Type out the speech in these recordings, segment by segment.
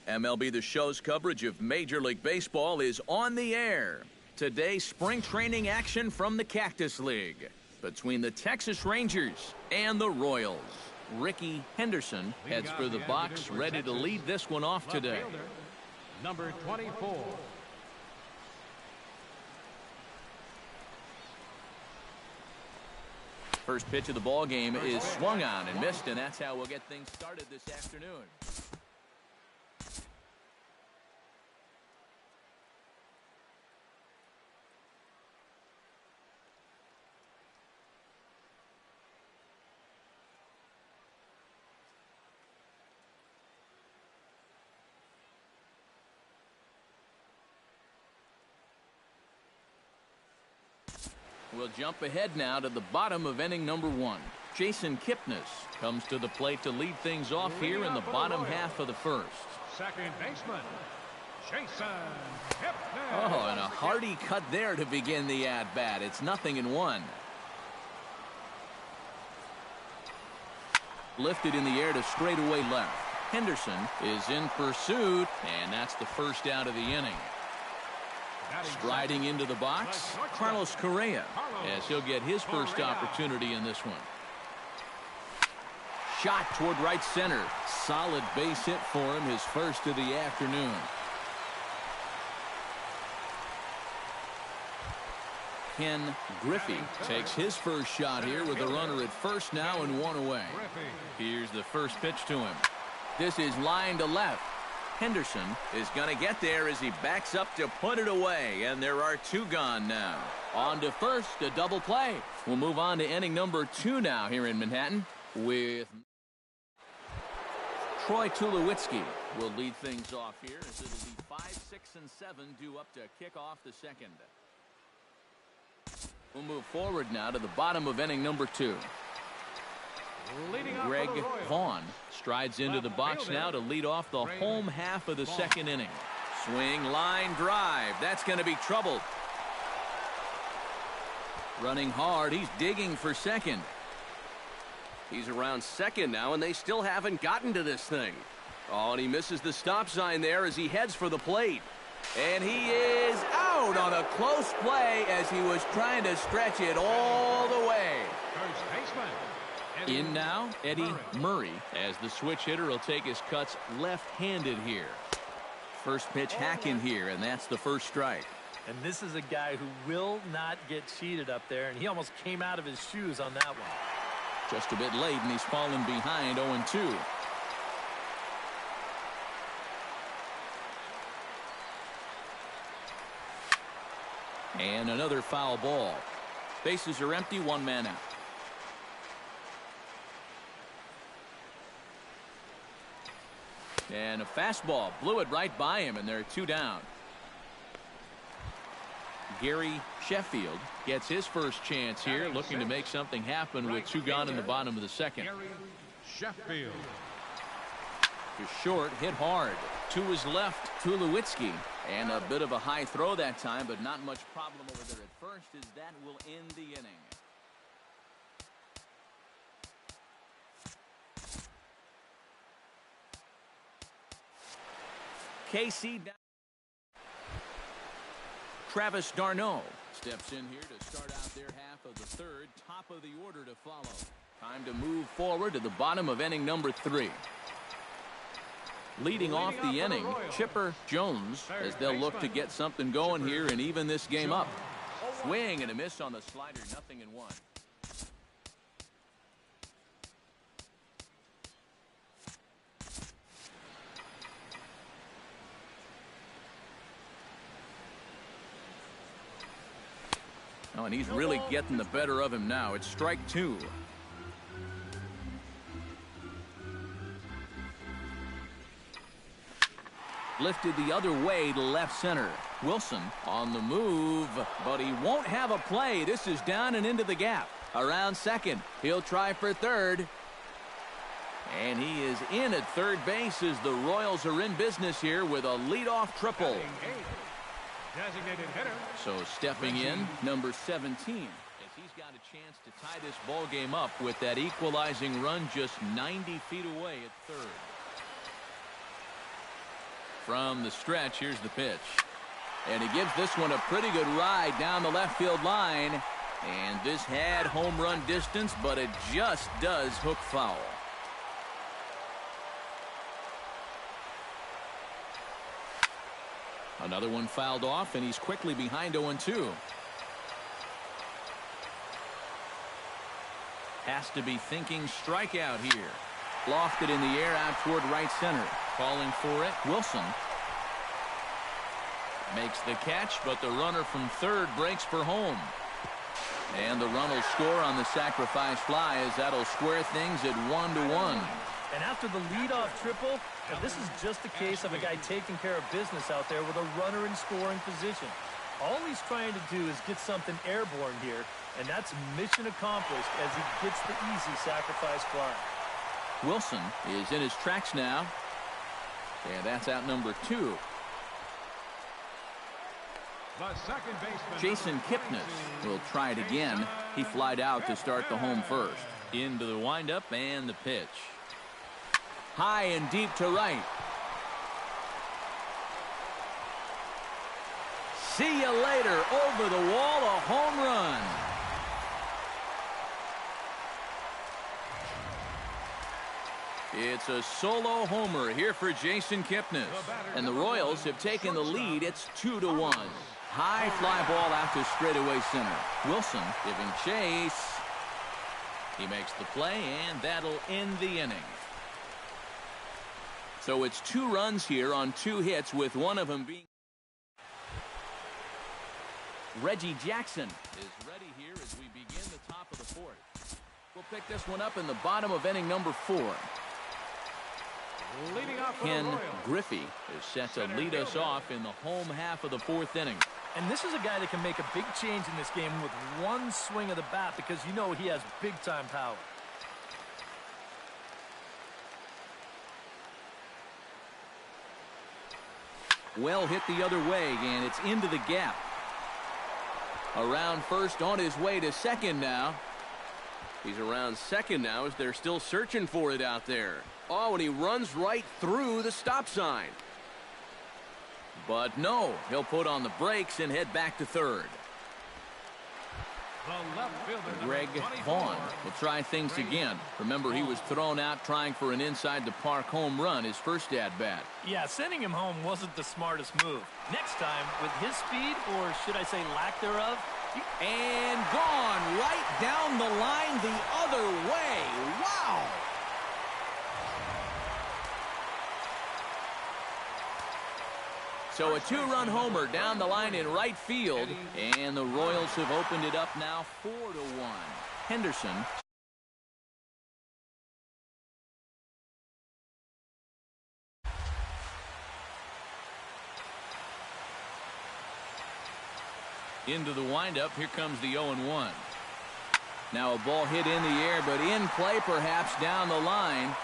MLB The Show's coverage of Major League Baseball is on the air. Today, spring training action from the Cactus League between the Texas Rangers and the Royals. Ricky Henderson heads for the box, ready to lead this one off today. Number 24. First pitch of the ball game is swung on and missed, and that's how we'll get things started this afternoon. We'll jump ahead now to the bottom of inning number 1. Jason Kipnis comes to the plate to lead things off here in the bottom half of the first. Second baseman, Jason Kipnis. Oh, and a hearty cut there to begin the at-bat. It's 0-1. Lifted in the air to straightaway left. Henderson is in pursuit, and that's the first out of the inning. Striding into the box, Carlos Correa, as he'll get his first opportunity in this one. Shot toward right center. Solid base hit for him, his first of the afternoon. Ken Griffey takes his first shot here with a runner at first now and 1 away. Here's the first pitch to him. This is line to left. Henderson is going to get there as he backs up to put it away, and there are 2 gone now. On to first, a double play. We'll move on to inning number 2 now here in Manhattan with Troy Tulowitzki will lead things off here as it'll be 5, 6, and 7 due up to kick off the second. We'll move forward now to the bottom of inning number 2. Greg Vaughn strides into the box now to lead off the home half of the second inning. Swing, line, drive. That's going to be trouble. Running hard. He's digging for second. He's around second now, and they still haven't gotten to this thing. Oh, and he misses the stop sign there as he heads for the plate. And he is out on a close play as he was trying to stretch it all the way. First baseman. In now, Eddie Murray, as the switch hitter will take his cuts left-handed here. First pitch hack in here, and that's the first strike. And this is a guy who will not get cheated up there, and he almost came out of his shoes on that one. Just a bit late, and he's fallen behind 0-2. And another foul ball. Bases are empty, 1 man out. And a fastball blew it right by him, and there are 2 down. Gary Sheffield gets his first chance here, looking to make something happen with 2 gone in the bottom of the second. Gary Sheffield. To short, hit hard. To his left, Tulowitzki. And a bit of a high throw that time, but not much problem over there at first, as that will end the inning. KC down. Travis d'Arnaud steps in here to start out their half of the third. Top of the order to follow. Time to move forward to the bottom of inning number 3. Leading off the inning, Chipper Jones, as they'll look to get something going here and even this game up. Swing and a miss on the slider, 0-1. Oh, and he's really getting the better of him now. It's strike 2. Lifted the other way to left center. Wilson on the move, but he won't have a play. This is down and into the gap. Around second. He'll try for third. And he is in at third base as the Royals are in business here with a leadoff triple. Designated hitter. So stepping in, number 17, as he's got a chance to tie this ball game up with that equalizing run just 90 feet away at third. From the stretch, here's the pitch. And he gives this one a pretty good ride down the left field line. And this had home run distance, but it just does hook foul. Another one fouled off, and he's quickly behind 0-2. Has to be thinking strikeout here. Lofted in the air out toward right center. Calling for it, Wilson. Makes the catch, but the runner from third breaks for home. And the run will score on the sacrifice fly as that'll square things at 1-1. And after the leadoff triple, this is just a case of a guy taking care of business out there with a runner in scoring position. All he's trying to do is get something airborne here, and that's mission accomplished as he gets the easy sacrifice fly. Wilson is in his tracks now, and that's out number 2. The second baseman, Jason Kipnis will try it again. He flied out to start the home first. Into the windup and the pitch. High and deep to right. See you later. Over the wall, a home run. It's a solo homer here for Jason Kipnis. And the Royals have taken the lead. It's 2-1. High fly ball out to straightaway center. Wilson giving chase. He makes the play, and that'll end the inning. So it's 2 runs here on 2 hits, with one of them being... Reggie Jackson is ready here as we begin the top of the 4th. We'll pick this one up in the bottom of inning number 4. leading off for Ken the Royals. Griffey is set to lead us off in the home half of the 4th inning. And this is a guy that can make a big change in this game with one swing of the bat, because you know he has big-time power. Well hit the other way, and it's into the gap. Around first, on his way to second now. He's around second now as they're still searching for it out there. Oh, and he runs right through the stop sign. But no, he'll put on the brakes and head back to third. The left fielder, Greg number 24, Vaughn will try things again. Remember, he was thrown out trying for an inside-the-park home run his first at-bat. Yeah, sending him home wasn't the smartest move. Next time, with his speed, or should I say lack thereof, and gone right down the line the other way. Wow! So a 2-run homer down the line in right field, and the Royals have opened it up now 4-1. Henderson into the windup. Here comes the 0-1. Now a ball hit in the air, but in play perhaps down the line,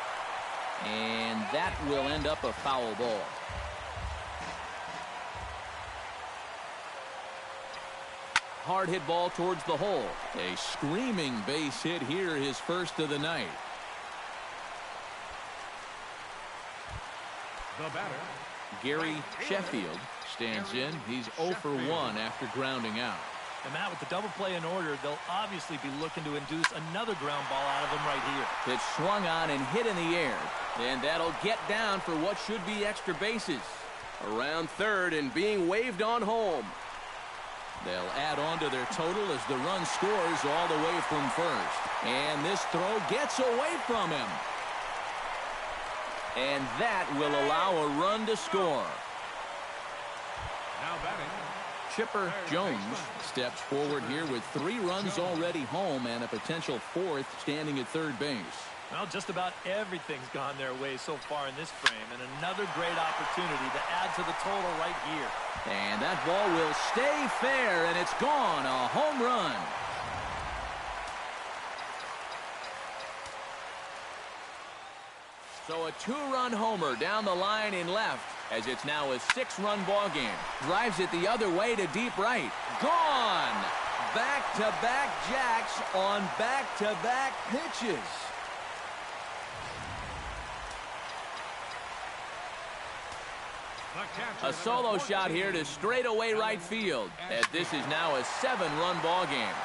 and that will end up a foul ball. Hard hit ball towards the hole. A screaming base hit here, his first of the night. The batter, Gary Sheffield stands in. He's 0 for 1 after grounding out. and Matt, with the double play in order, they'll obviously be looking to induce another ground ball out of him right here. Pitch swung on and hit in the air, and that'll get down for what should be extra bases. Around third and being waved on home. They'll add on to their total as the run scores all the way from first. And this throw gets away from him. And that will allow a run to score. now batting, Chipper Jones steps forward here with 3 runs already home and a potential 4th standing at third base. Well, just about everything's gone their way so far in this frame, and another great opportunity to add to the total right here. And that ball will stay fair, and it's gone. A home run. So a 2-run homer down the line in left, as it's now a 6-run ball game. Drives it the other way to deep right. Gone. Back-to-back jacks on back-to-back pitches. catcher. A solo shot here to straightaway right field, as this is now a 7-run ball game.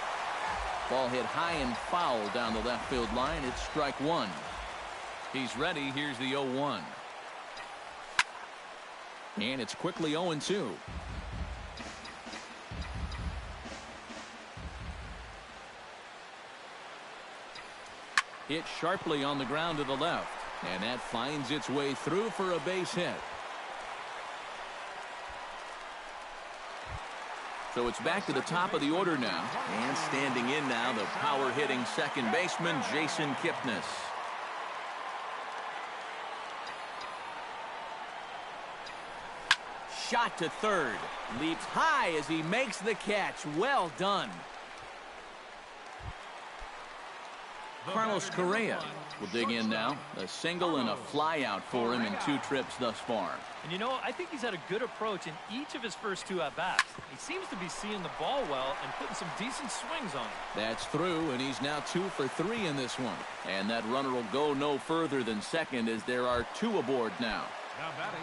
Ball hit high and foul down the left field line. It's strike one. He's ready. Here's the 0-1. And it's quickly 0-2. Hit sharply on the ground to the left. And that finds its way through for a base hit. So it's back to the top of the order now. And standing in now, the power-hitting second baseman, Jason Kipnis. Shot to third. Leaps high as he makes the catch. Well done. Carlos Correa will dig in now. A single and a fly out for him in 2 trips thus far. And you know, I think he's had a good approach in each of his first 2 at-bats. He seems to be seeing the ball well and putting some decent swings on it. That's through, and he's now 2 for 3 in this one. And that runner will go no further than second as there are 2 aboard now. Now batting,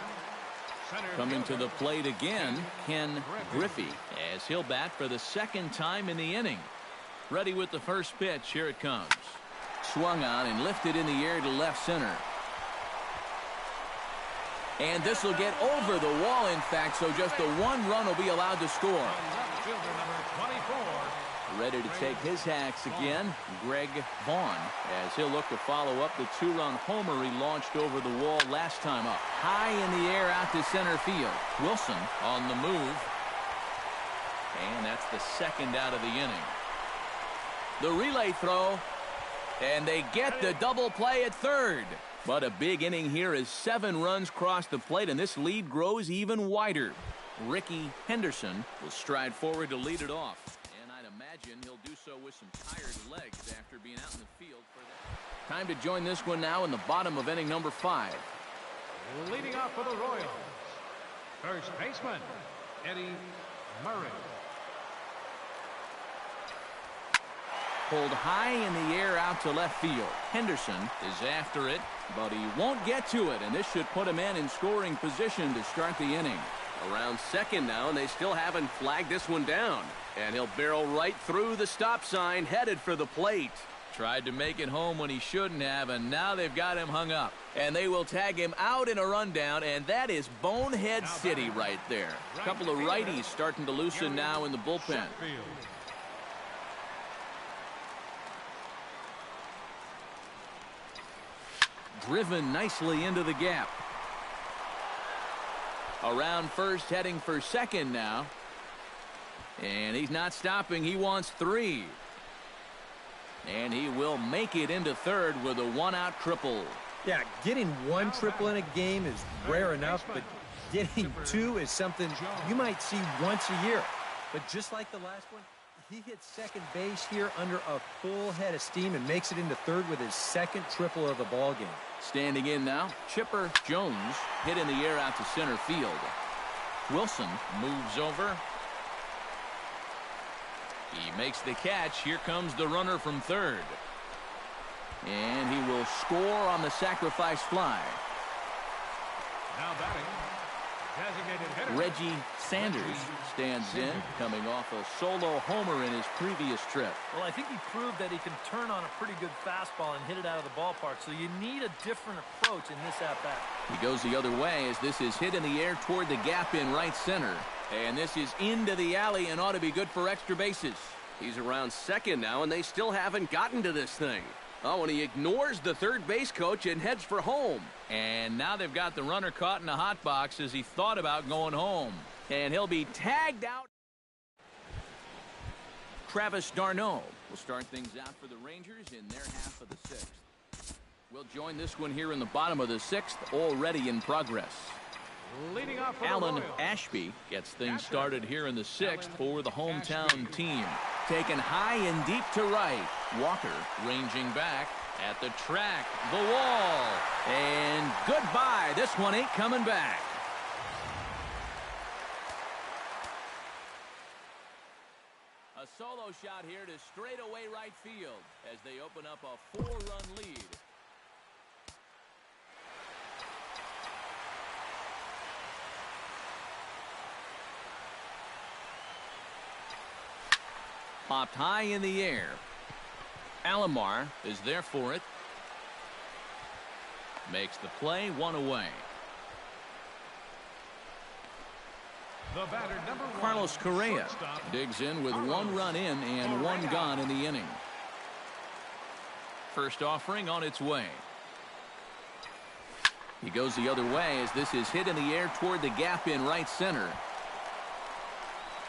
center Coming to fielder. the plate again, Ken Griffey, as he'll bat for the 2nd time in the inning. Ready with the first pitch. Here it comes. Swung on and lifted in the air to left center. And this will get over the wall, in fact, so just the 1 run will be allowed to score. Left fielder number 24. Ready to take his hacks again, Greg Vaughn, as he'll look to follow up the 2-run homer he launched over the wall last time up. High in the air out to center field. Wilson on the move. And that's the 2nd out of the inning. The relay throw. And they get the double play at third. But a big inning here as 7 runs cross the plate, and this lead grows even wider. Ricky Henderson will stride forward to lead it off. And I'd imagine he'll do so with some tired legs after being out in the field for that. Time to join this one now in the bottom of inning number 5. Leading off for the Royals, first baseman, Eddie Murray. Pulled high in the air out to left field. Henderson is after it, but he won't get to it, and this should put a man in scoring position to start the inning. Around second now, and they still haven't flagged this one down. And he'll barrel right through the stop sign, headed for the plate. Tried to make it home when he shouldn't have, and now they've got him hung up. And they will tag him out in a rundown, and that is Bonehead City right there. A couple of righties starting to loosen now in the bullpen. Driven nicely into the gap. Around first, heading for second now. And he's not stopping. He wants 3. And he will make it into third with a 1-out triple. Yeah, getting 1 triple in a game is rare enough, but getting 2 is something you might see once a year. But just like the last one, he hits second base here under a full head of steam and makes it into third with his 2nd triple of the ball game. Standing in now, Chipper Jones hit in the air out to center field. Wilson moves over. He makes the catch. Here comes the runner from third. And he will score on the sacrifice fly. Now batting, designated hitter Reggie Sanders stands in, coming off a solo homer in his previous trip. Well, I think he proved that he can turn on a pretty good fastball and hit it out of the ballpark, so you need a different approach in this at-bat. He goes the other way as this is hit in the air toward the gap in right center. And this is into the alley and ought to be good for extra bases. He's around second now, and they still haven't gotten to this thing. Oh, and he ignores the third base coach and heads for home. And now they've got the runner caught in the hot box as he thought about going home. And he'll be tagged out. Travis d'Arnaud will start things out for the Rangers in their half of the 6th. We'll join this one here in the bottom of the 6th, already in progress. leading off for the Alan Royals. Ashby gets things started here in the 6th for the hometown team. Taken high and deep to right. Walker ranging back at the track, the wall, and goodbye. This one ain't coming back. A solo shot here to straightaway right field as they open up a 4-run lead. Popped high in the air. Alomar is there for it. Makes the play, 1 away. The batter, number 1, Carlos Correa shortstop, digs in with 1 run in and 1 gone in the inning. First offering on its way. He goes the other way as this is hit in the air toward the gap in right center.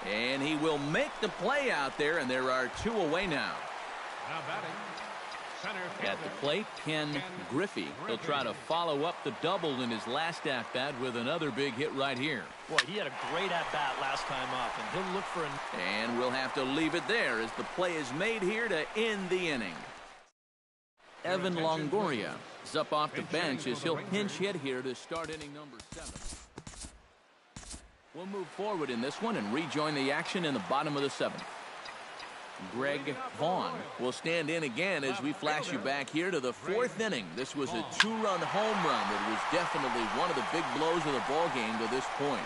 And he will make the play out there, and there are 2 away now. Now batting, center At the fielder, plate, Ken Griffey. He'll try to follow up the double in his last at-bat with another big hit right here. Boy, he had a great at-bat last time up, and he'll look for an... And we'll have to leave it there as the play is made here to end the inning. Evan Longoria is up off the bench as he'll pinch hit here to start inning number 7. We'll move forward in this one and rejoin the action in the bottom of the 7th. Greg Vaughn will stand in again as we flash you back here to the 4th inning. This was a 2-run home run that was definitely one of the big blows of the ball game to this point.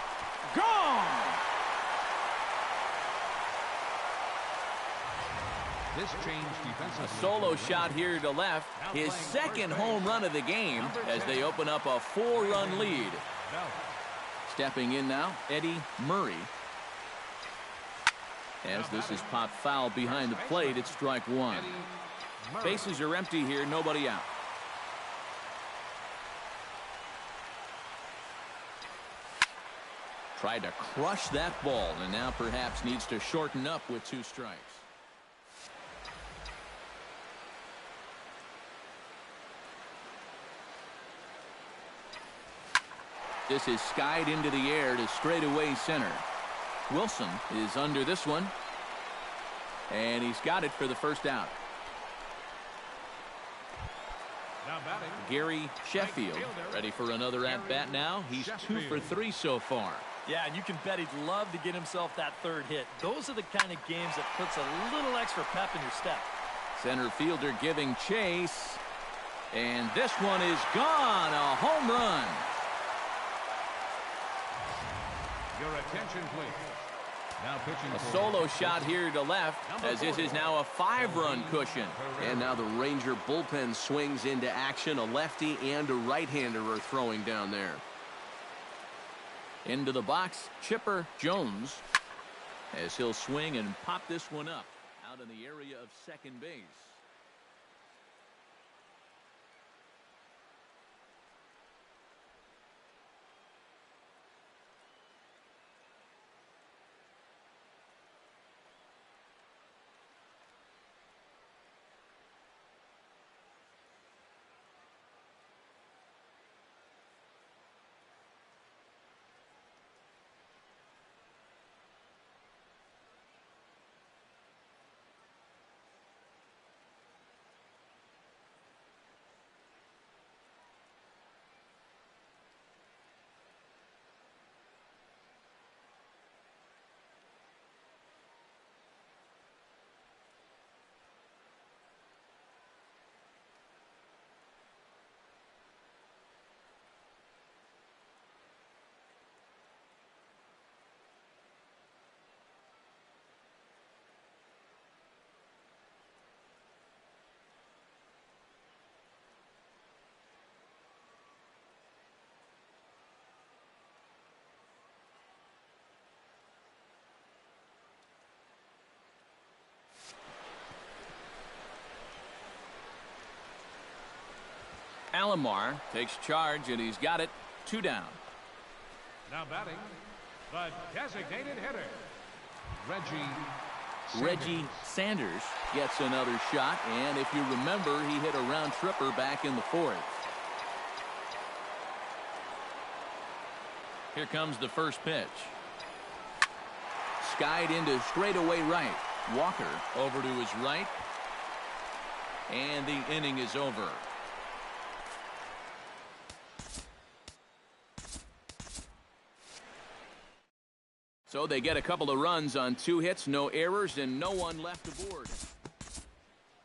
Gone! This change defensively. A solo shot here to left. His 2nd home run of the game as they open up a 4-run lead. Stepping in now, Eddie Murray. As this is popped foul behind the plate, it's strike 1. Bases are empty here, nobody out. Tried to crush that ball and now perhaps needs to shorten up with 2 strikes. This is skied into the air to straightaway center. Wilson is under this one, and he's got it for the first out. Now batting, Gary Sheffield ready for another at-bat now. He's 2 for 3 so far. Yeah, and you can bet he'd love to get himself that 3rd hit. Those are the kind of games that puts a little extra pep in your step. Center fielder giving chase, and this one is gone. A home run. your attention, please. Now pitching A for solo shot here to left as this is now a 5-run cushion. And now the Ranger bullpen swings into action. A lefty and a right-hander are throwing down there. Into the box, Chipper Jones, as he'll swing and pop this one up out in the area of second base. Alomar takes charge, and he's got it. 2 down. now batting the designated hitter, Reggie Sanders gets another shot, and if you remember, he hit a round tripper back in the 4th. Here comes the first pitch. Skied into straightaway right. Walker over to his right, and the inning is over. So they get a couple of runs on 2 hits, no errors, and no one left aboard.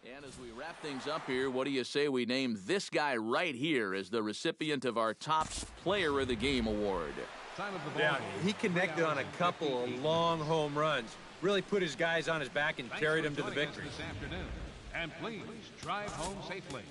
And as we wrap things up here, what do you say we name this guy right here as the recipient of our top player of the game award? Time of the ball. Yeah, he connected on a couple of long home runs. Really put his guys on his back and carried him to the victory. This afternoon. And please drive home safely.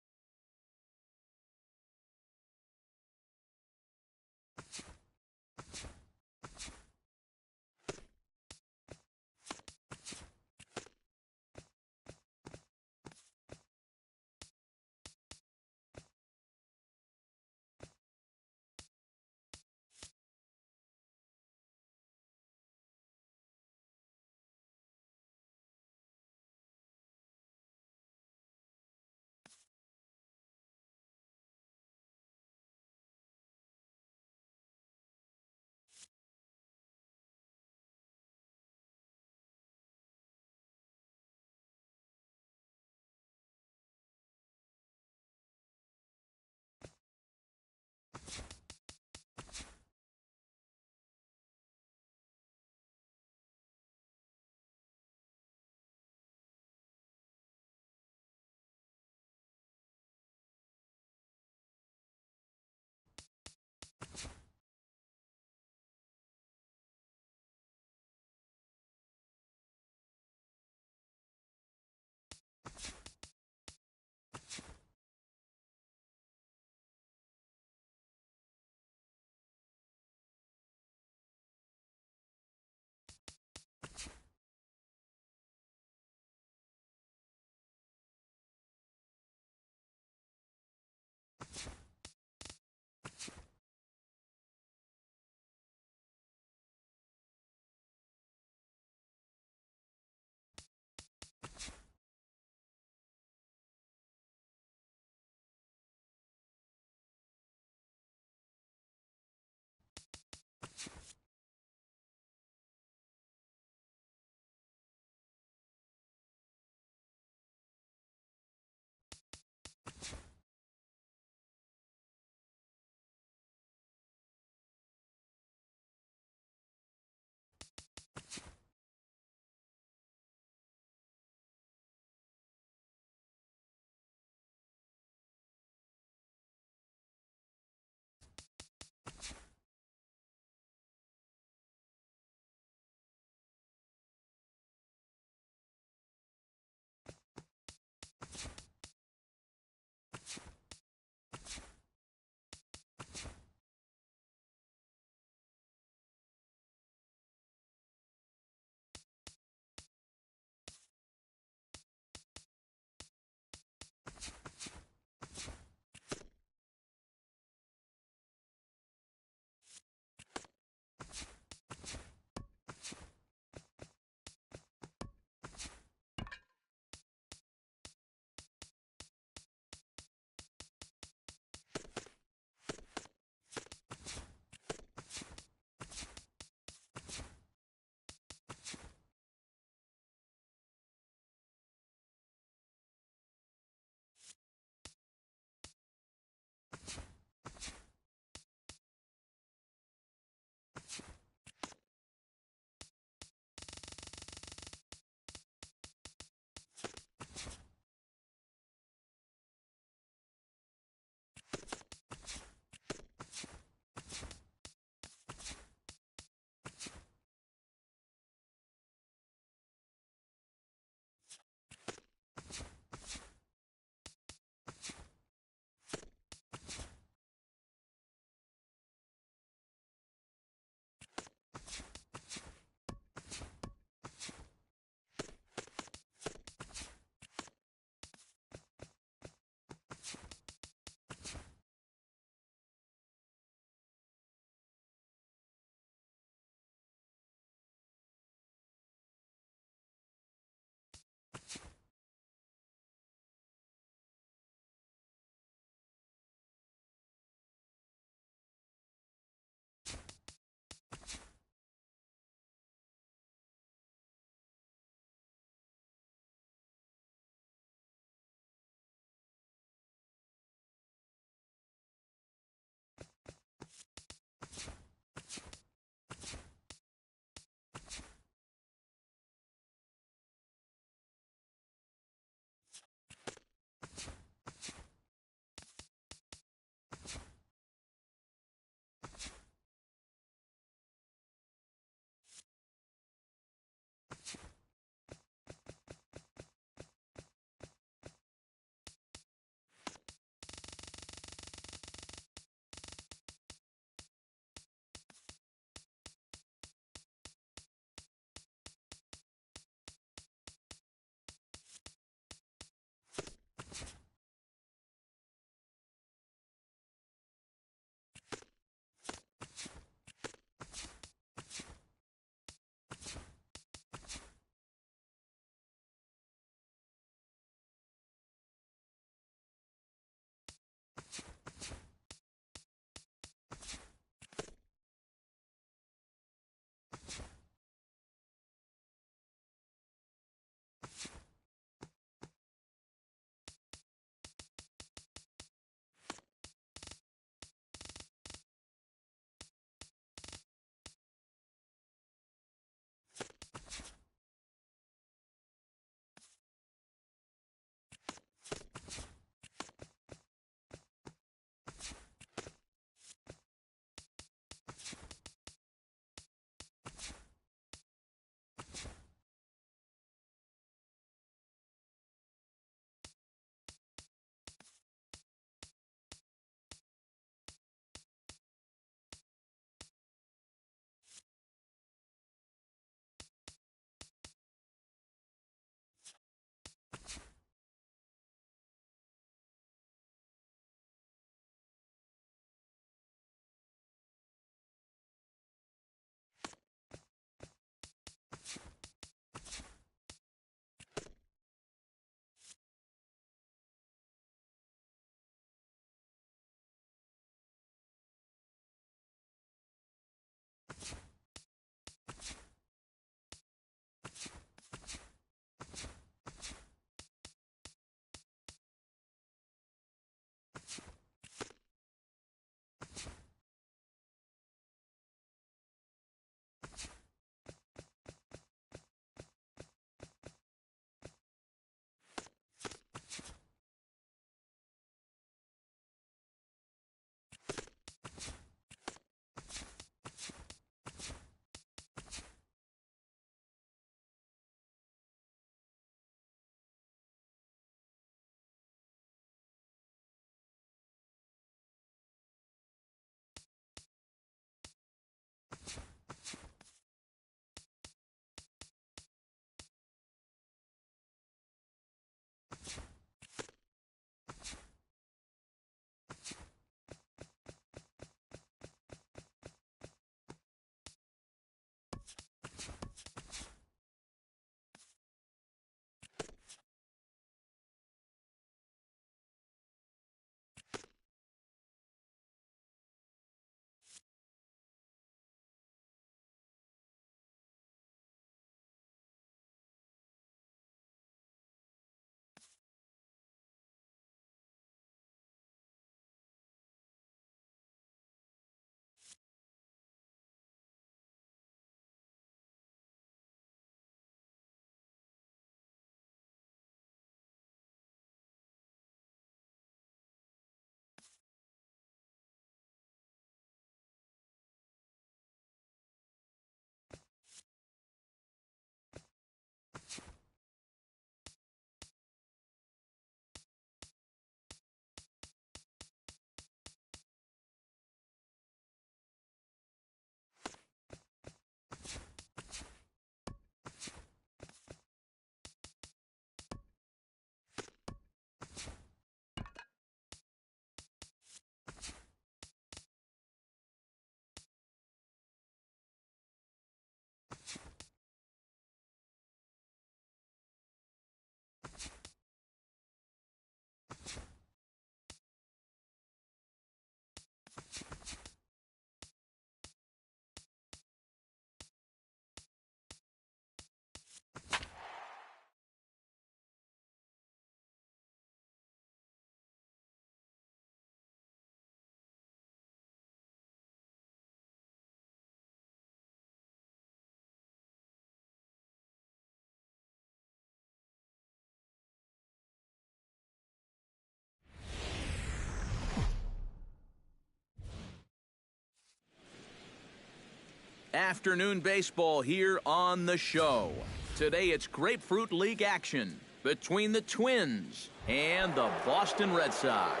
Afternoon baseball here on the show. Today it's Grapefruit League action between the Twins and the Boston Red Sox.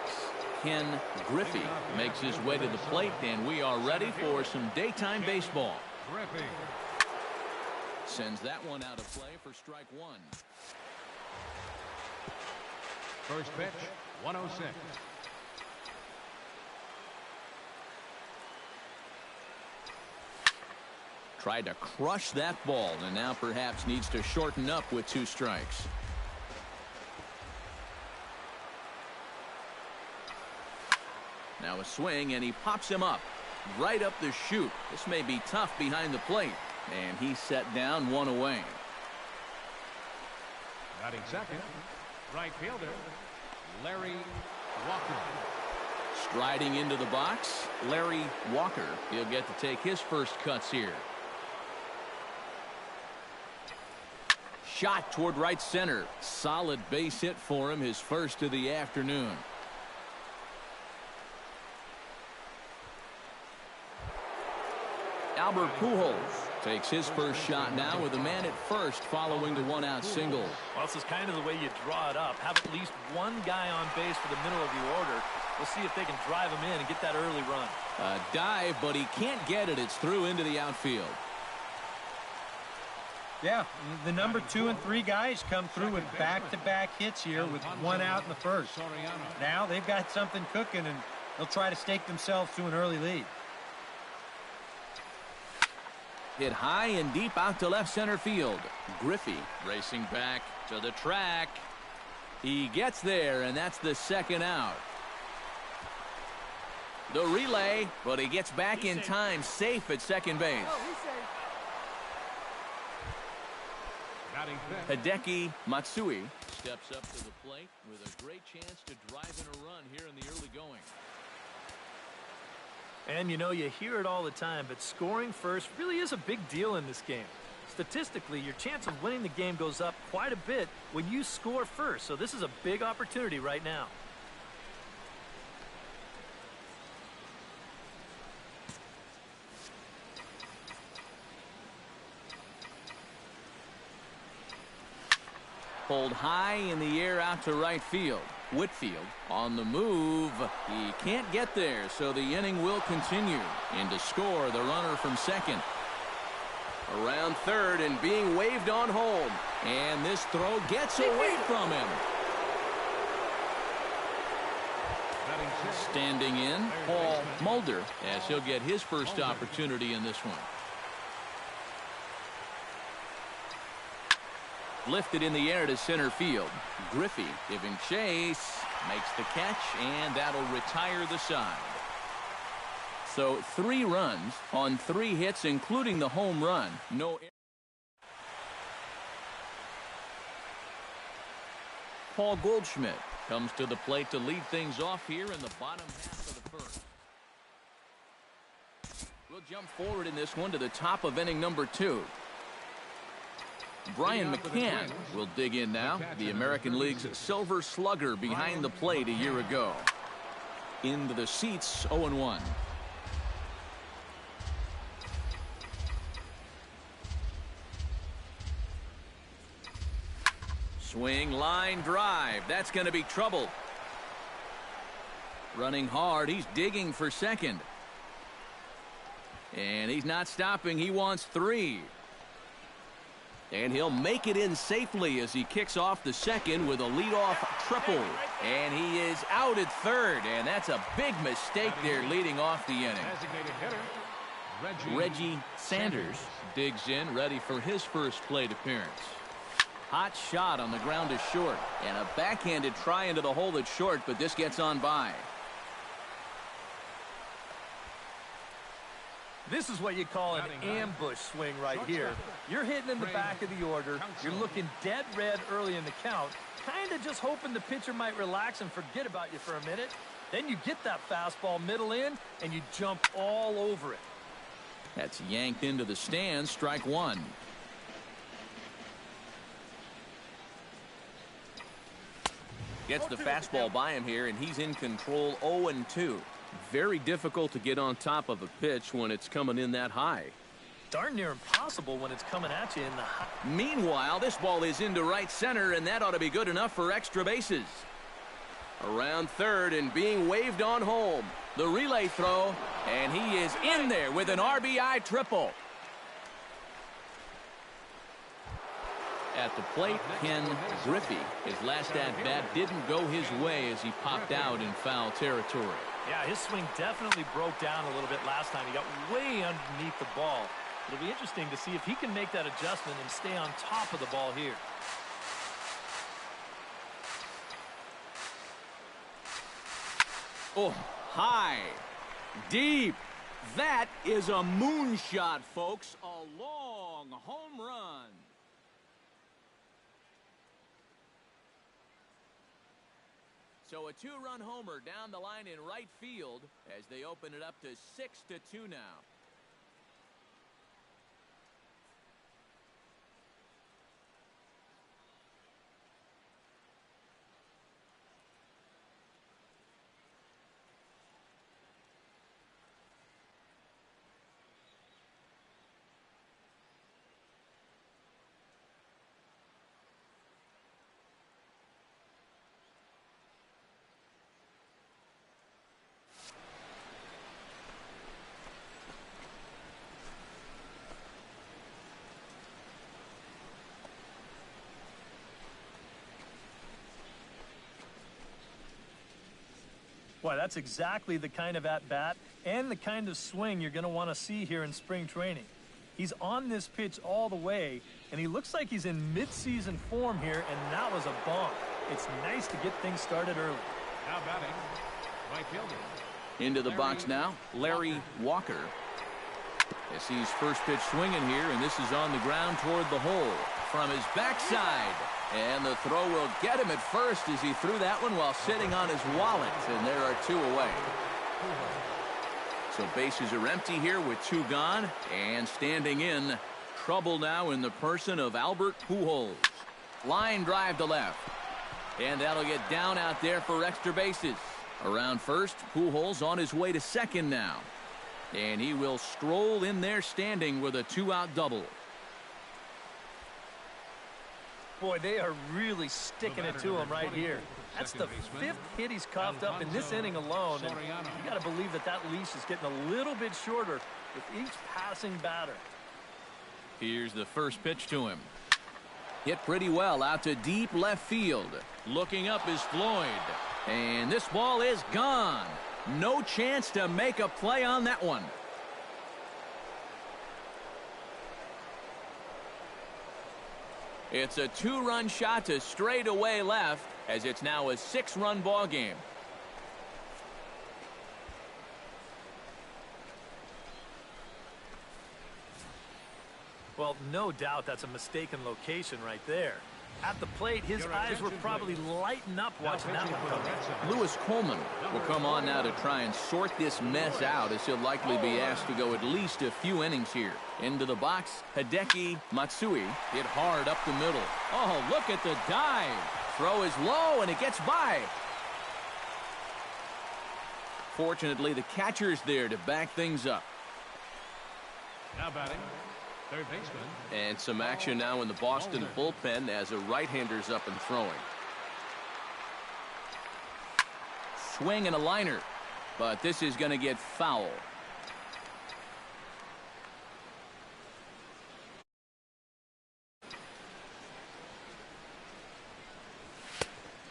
Ken Griffey makes his way to the plate, and we are ready for some daytime baseball. Griffey. Sends that one out of play for strike one. First pitch, 106. Tried to crush that ball, and now perhaps needs to shorten up with 2 strikes. Now a swing, and he pops him up right up the chute. This may be tough behind the plate, and he's set down 1 away. Batting second, right fielder, Larry Walker. Striding into the box, Larry Walker. He'll get to take his first cuts here. Shot toward right center. Solid base hit for him, his first of the afternoon. Albert Pujols takes his first shot now with a man at first following the 1-out single. Well, this is kind of the way you draw it up. Have at least one guy on base for the middle of your order. We'll see if they can drive him in and get that early run. A dive, but he can't get it. It's through into the outfield. Yeah, the number 2 and 3 guys come through with back-to-back hits here with 1 out in the first. Now they've got something cooking, and they'll try to stake themselves to an early lead. Hit high and deep out to left center field. Griffey racing back to the track. He gets there, and that's the 2nd out. The relay, but he gets back in time, safe at second base. Hideki Matsui steps up to the plate with a great chance to drive in a run here in the early going. And you know, you hear it all the time, but scoring first really is a big deal in this game. Statistically, your chance of winning the game goes up quite a bit when you score first, so this is a big opportunity right now. Pulled high in the air out to right field. Whitfield on the move. He can't get there, so the inning will continue. In to score, the runner from second. Around third and being waved on home. And this throw gets away from him. Standing in, Paul Mulder, as he'll get his first opportunity in this one. Lifted in the air to center field. Griffey giving chase, makes the catch, and that'll retire the side. So 3 runs on 3 hits, including the home run. No. Paul Goldschmidt comes to the plate to lead things off here in the bottom half of the first. We'll jump forward in this one to the top of inning number 2. Brian McCann will dig in now, the American League's Silver Slugger behind the plate a year ago. Into the seats, 0-1. Swing, line, drive. That's going to be trouble. Running hard, he's digging for second. And he's not stopping, he wants 3. And he'll make it in safely as he kicks off the second with a leadoff triple. And he is out at third, and that's a big mistake there leading off the inning. Reggie Sanders digs in, ready for his first plate appearance. Hot shot on the ground to short, and a backhanded try into the hole that's short, but this gets on by. This is what you call an ambush swing right here. You're hitting in the back of the order. You're looking dead red early in the count, kind of just hoping the pitcher might relax and forget about you for a minute. Then you get that fastball middle in, and you jump all over it. That's yanked into the stands, strike 1. Gets the fastball by him here, and he's in control, 0-2. Very difficult to get on top of a pitch when it's coming in that high. darn near impossible when it's coming at you in the high. Meanwhile, this ball is into right center, and that ought to be good enough for extra bases. Around third and being waved on home. The relay throw, and he is in there with an RBI triple. At the plate, Ken Griffey. His last at-bat didn't go his way as he popped out in foul territory. Yeah, his swing definitely broke down a little bit last time. He got way underneath the ball. It'll be interesting to see if he can make that adjustment and stay on top of the ball here. Oh, high, deep. That is a moonshot, folks. A long home run. So a two-run homer down the line in right field as they open it up to 6-2 now. Boy, that's exactly the kind of at-bat and the kind of swing you're going to want to see here in spring training. He's on this pitch all the way, and he looks like he's in mid-season form here, and that was a bomb. It's nice to get things started early. Now batting, right fielder. Into the box now, Larry Walker. As he's first pitch swinging here, and this is on the ground toward the hole. From his backside. And the throw will get him at first as he threw that one while sitting on his wallet. And there are two away. So bases are empty here with two gone. And standing in, trouble now in the person of Albert Pujols. Line drive to left. And that'll get down out there for extra bases. Around first, Pujols on his way to second now. And he will stroll in there standing with a two-out double. Boy, they are really sticking it to him right here. That's the fifth hit he's coughed up in this inning alone. And you got to believe that that leash is getting a little bit shorter with each passing batter. Here's the first pitch to him. Hit pretty well out to deep left field. Looking up is Floyd. And this ball is gone. No chance to make a play on that one. It's a two-run shot to straightaway left as it's now a six-run ball game. Well, no doubt that's a mistaken location right there. At the plate, his eyes were probably lighting up watching that one come. Lewis Coleman will come on now to try and sort this mess out as he'll likely be asked to go at least a few innings here. Into the box, Hideki Matsui hit hard up the middle. Oh, look at the dive. Throw is low, and it gets by. Fortunately, the catcher's there to back things up. Now batting, third baseman. And some action now in the Boston bullpen as a right-hander's up and throwing. Swing and a liner, but this is going to get foul.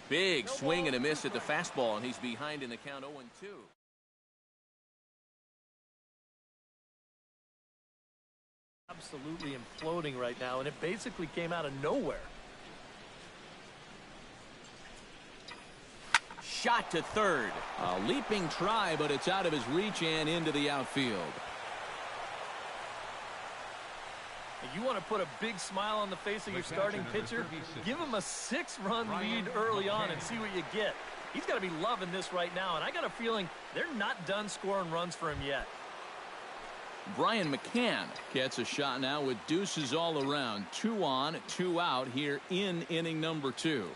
Big swing and a miss at the fastball, and he's behind in the count 0-2. Absolutely imploding right now, and it basically came out of nowhere. Shot to third. A leaping try, but it's out of his reach and into the outfield. You want to put a big smile on the face of your starting pitcher? Give him a 6-run lead early on and see what you get. He's got to be loving this right now, and I got a feeling they're not done scoring runs for him yet. Brian McCann gets a shot now with deuces all around. 2 on, 2 out here in inning number 2.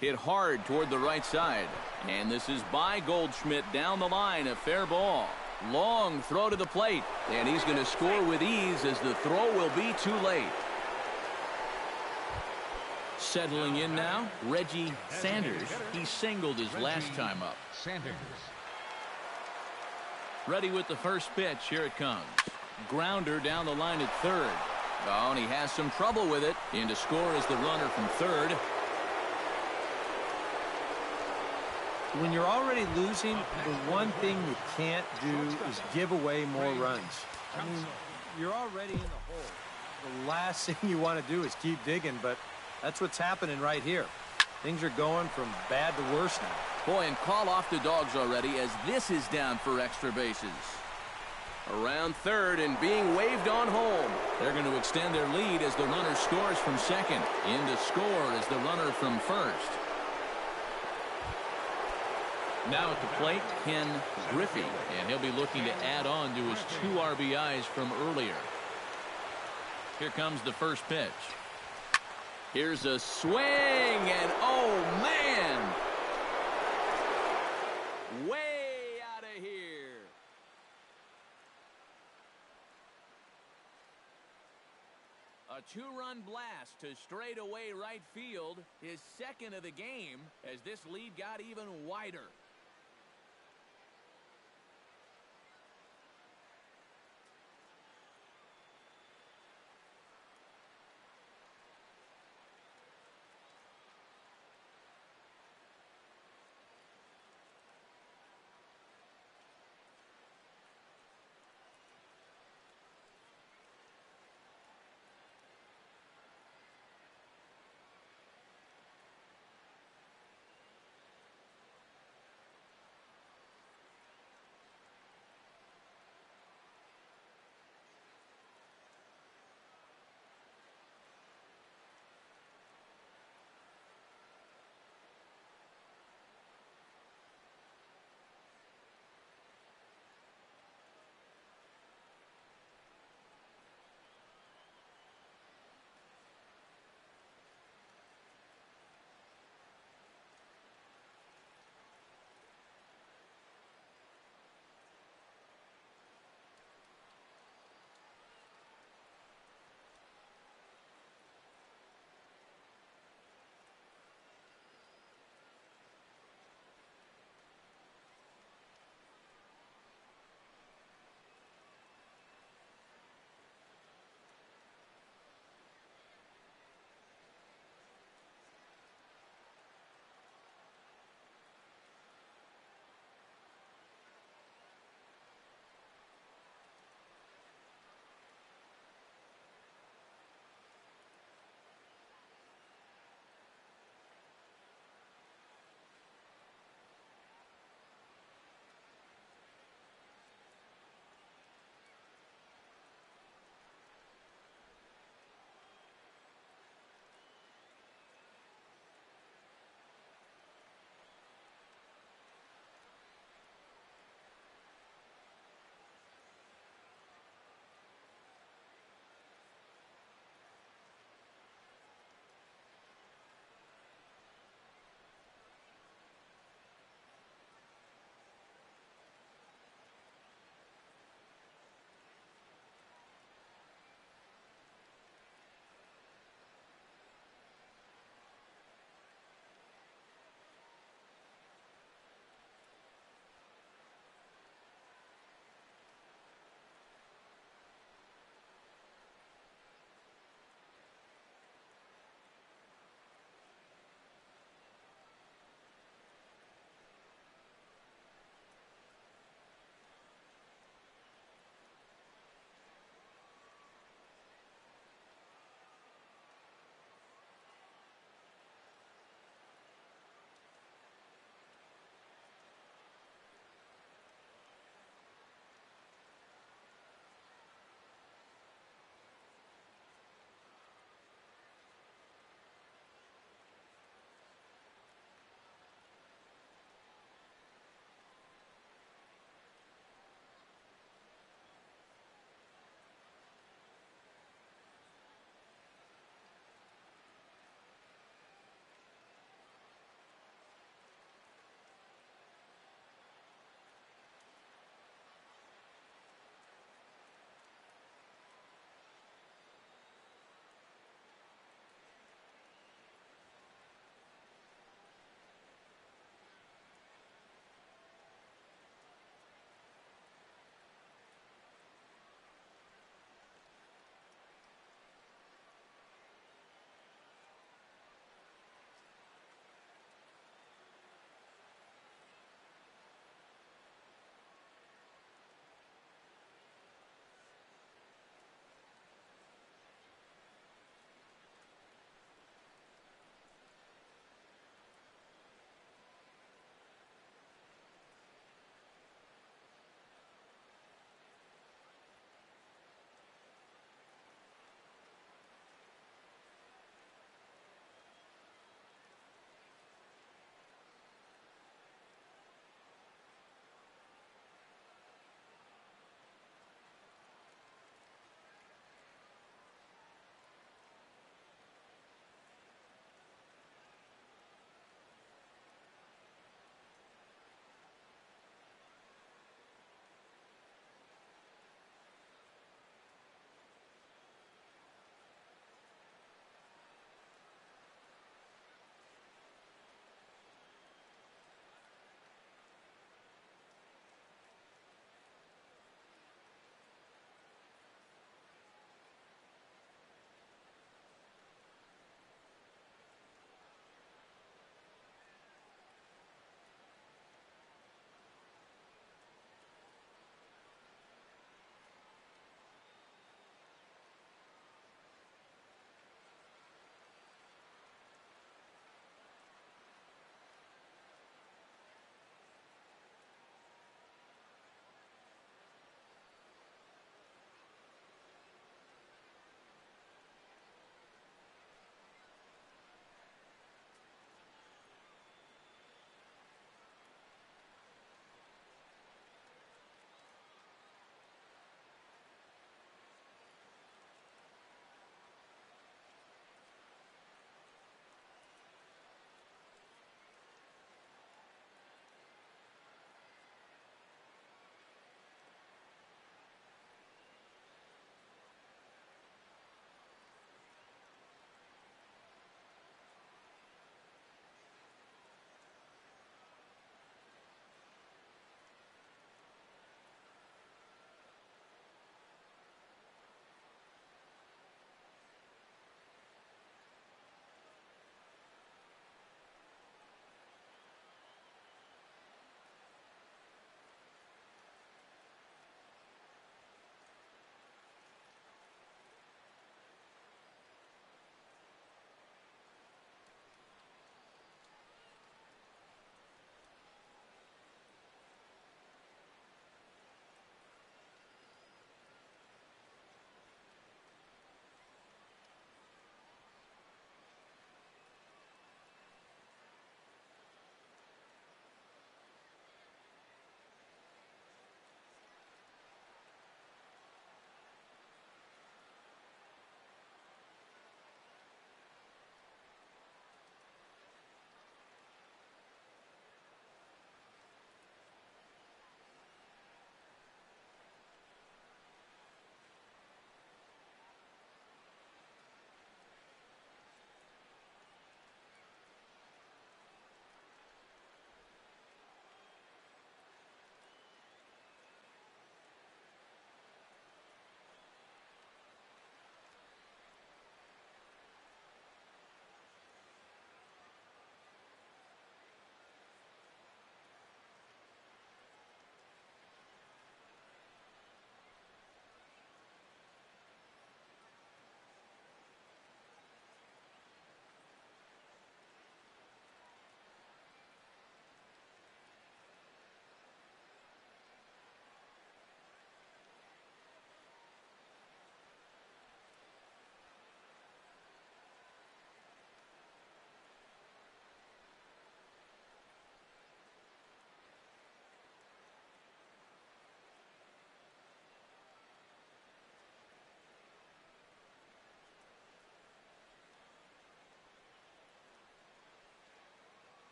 Hit hard toward the right side. And this is by Goldschmidt down the line. A fair ball. Long throw to the plate. And he's going to score with ease as the throw will be too late. Settling in now, Reggie Sanders. He singled his last time up. Sanders. Ready with the first pitch. Here it comes. Grounder down the line at third. Oh, and he has some trouble with it. In to score is the runner from third. When you're already losing, the one thing you can't do is give away more runs. I mean, you're already in the hole. The last thing you want to do is keep digging, but that's what's happening right here. Things are going from bad to worse now. Boy, and call off the Dogs already as this is down for extra bases. Around third and being waved on home. They're going to extend their lead as the runner scores from second. In to score is the runner from first. Now at the plate, Ken Griffey, and he'll be looking to add on to his 2 RBIs from earlier. Here comes the first pitch. Here's a swing, and oh, man! Way out of here. A 2-run blast to straightaway right field, his second of the game, as this lead got even wider.